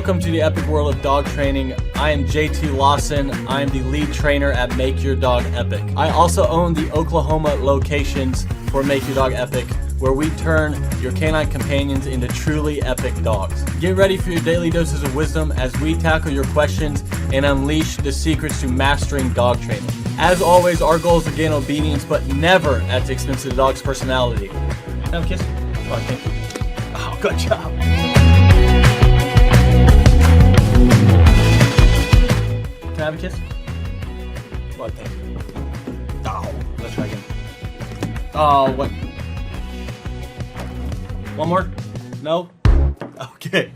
Welcome to the epic world of dog training. I am JT Lawson. I am the lead trainer at Make Your Dog Epic. I also own the Oklahoma locations for Make Your Dog Epic, where we turn your canine companions into truly epic dogs. Get ready for your daily doses of wisdom as we tackle your questions and unleash the secrets to mastering dog training. As always, our goal is to gain obedience, but never at the expense of the dog's personality. Can I have a kiss? Oh, thank you. Oh, good job. Can I have a kiss? Well, thank you. Oh, let's try again. Oh, what? One more? No? Okay.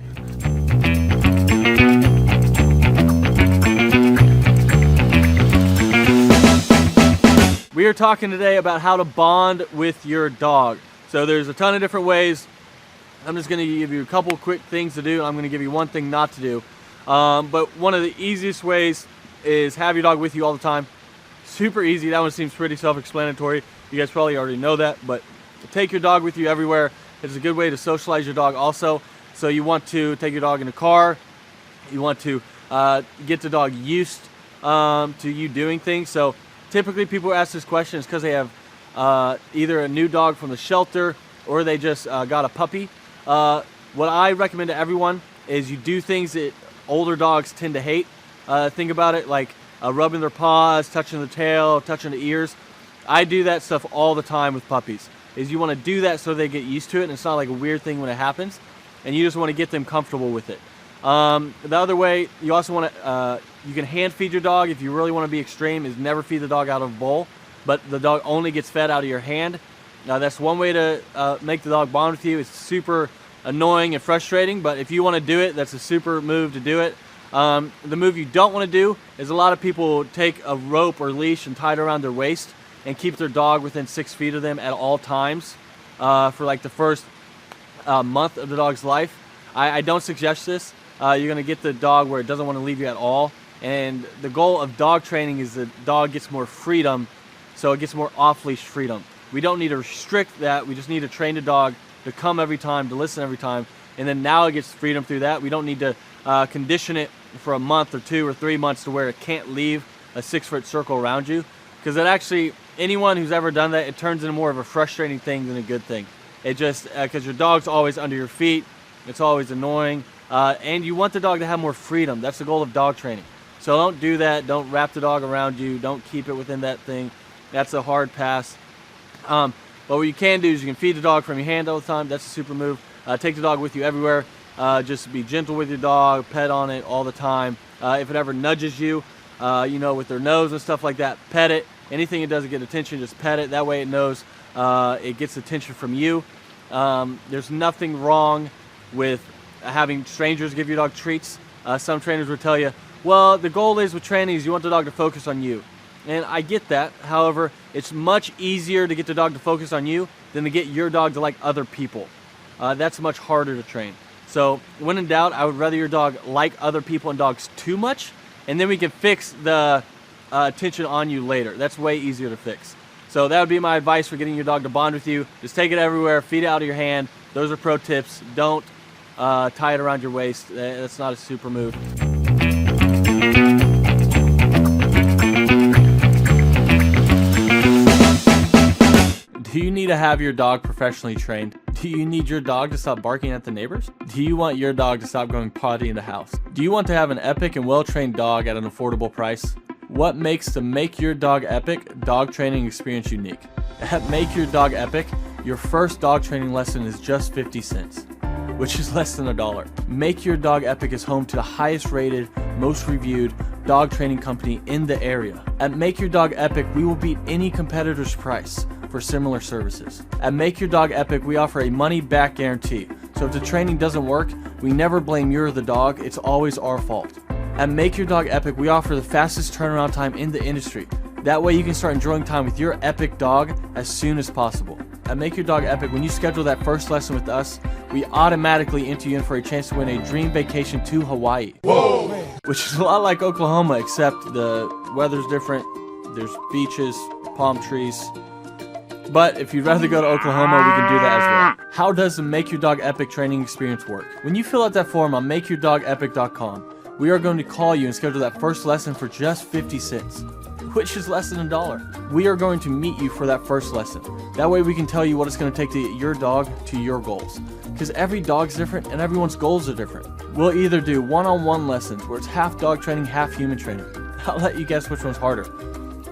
We are talking today about how to bond with your dog. So there's a ton of different ways. I'm just going to give you a couple quick things to do, and I'm going to give you one thing not to do. But one of the easiest ways is have your dog with you all the time. Super easy. That one seems pretty self-explanatory. You guys probably already know that, but take your dog with you everywhere. It's a good way to socialize your dog also. So you want to take your dog in a car. You want to get the dog used to you doing things. So typically people ask this question is because they have either a new dog from the shelter or they just got a puppy. What I recommend to everyone is you do things that older dogs tend to hate. Think about it like rubbing their paws, touching the tail, touching the ears. I do that stuff all the time with puppies. Is you want to do that so they get used to it and it's not like a weird thing when it happens, and you just want to get them comfortable with it. The other way, you also want to, you can hand feed your dog if you really want to be extreme, is never feed the dog out of a bowl, but the dog only gets fed out of your hand. Now that's one way to make the dog bond with you. It's super annoying and frustrating, but if you want to do it, that's a super move to do it. The move you don't want to do is a lot of people take a rope or leash and tie it around their waist and keep their dog within 6 feet of them at all times for like the first month of the dog's life. I don't suggest this. You're going to get the dog where it doesn't want to leave you at all. And the goal of dog training is the dog gets more freedom, so it gets more off-leash freedom. We don't need to restrict that. We just need to train the dog to come every time, to listen every time. And then now it gets freedom through that. We don't need to condition it for a month or 2 or 3 months to where it can't leave a 6-foot circle around you. Because it actually, anyone who's ever done that, it turns into more of a frustrating thing than a good thing. It just, because your dog's always under your feet, it's always annoying, and you want the dog to have more freedom. That's the goal of dog training. So don't do that. Don't wrap the dog around you. Don't keep it within that thing. That's a hard pass. But what you can do is you can feed the dog from your hand all the time. That's a super move. Take the dog with you everywhere. Just be gentle with your dog, pet on it all the time. If it ever nudges you, you know, with their nose and stuff like that, pet it. Anything it doesn't get attention, just pet it. That way it knows it gets attention from you. There's nothing wrong with having strangers give your dog treats. Some trainers will tell you, well, the goal is with training is you want the dog to focus on you. And I get that. However, it's much easier to get the dog to focus on you than to get your dog to like other people. That's much harder to train. So when in doubt, I would rather your dog like other people and dogs too much, and then we can fix the attention on you later. That's way easier to fix. So that would be my advice for getting your dog to bond with you. Just take it everywhere, feed it out of your hand. Those are pro tips. Don't tie it around your waist. That's not a super move. Do you need to have your dog professionally trained? Do you need your dog to stop barking at the neighbors? Do you want your dog to stop going potty in the house? Do you want to have an epic and well-trained dog at an affordable price? What makes the Make Your Dog Epic dog training experience unique? At Make Your Dog Epic, your first dog training lesson is just 50 cents, which is less than $1. Make Your Dog Epic is home to the highest rated, most reviewed dog training company in the area. At Make Your Dog Epic, we will beat any competitor's price for similar services. At Make Your Dog Epic, we offer a money-back guarantee. So if the training doesn't work, we never blame you or the dog. It's always our fault. At Make Your Dog Epic, we offer the fastest turnaround time in the industry. That way you can start enjoying time with your epic dog as soon as possible. At Make Your Dog Epic, when you schedule that first lesson with us, we automatically enter you in for a chance to win a dream vacation to Hawaii. Whoa! Which is a lot like Oklahoma, except the weather's different. There's beaches, palm trees, But if you'd rather go to Oklahoma, we can do that as well. How does the Make Your Dog Epic training experience work? When you fill out that form on makeyourdogepic.com, we are going to call you and schedule that first lesson for just 50 cents, which is less than $1. We are going to meet you for that first lesson. That way we can tell you what it's going to take to get your dog to your goals. Because every dog's different and everyone's goals are different. We'll either do one-on-one lessons where it's half dog training, half human training. I'll let you guess which one's harder.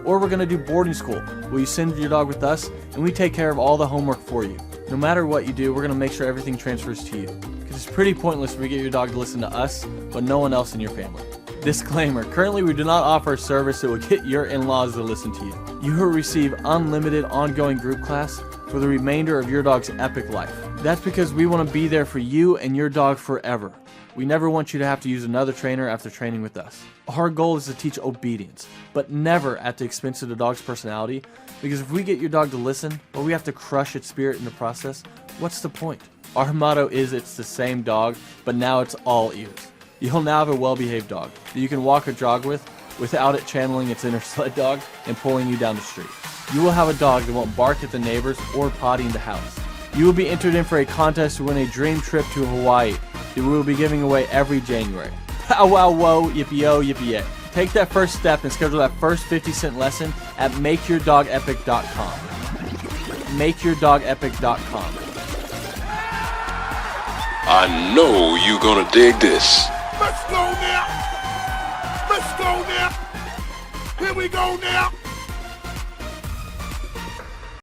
Or we're going to do boarding school, where you send your dog with us and we take care of all the homework for you. No matter what you do, we're going to make sure everything transfers to you. Because it's pretty pointless if we get your dog to listen to us, but no one else in your family. Disclaimer, currently we do not offer a service that will get your in-laws to listen to you. You will receive unlimited ongoing group class for the remainder of your dog's epic life. That's because we want to be there for you and your dog forever. We never want you to have to use another trainer after training with us. Our goal is to teach obedience, but never at the expense of the dog's personality, because if we get your dog to listen, but we have to crush its spirit in the process, what's the point? Our motto is it's the same dog, but now it's all ears. You'll now have a well-behaved dog that you can walk or jog with without it channeling its inner sled dog and pulling you down the street. You will have a dog that won't bark at the neighbors or potty in the house. You will be entered in for a contest to win a dream trip to Hawaii that we will be giving away every January. Pow wow whoa, yippee-yo, yippee-yay. Take that first step and schedule that first 50-cent lesson at makeyourdogepic.com. Makeyourdogepic.com. I know you're gonna dig this. Let's go now. Let's go now. Here we go now.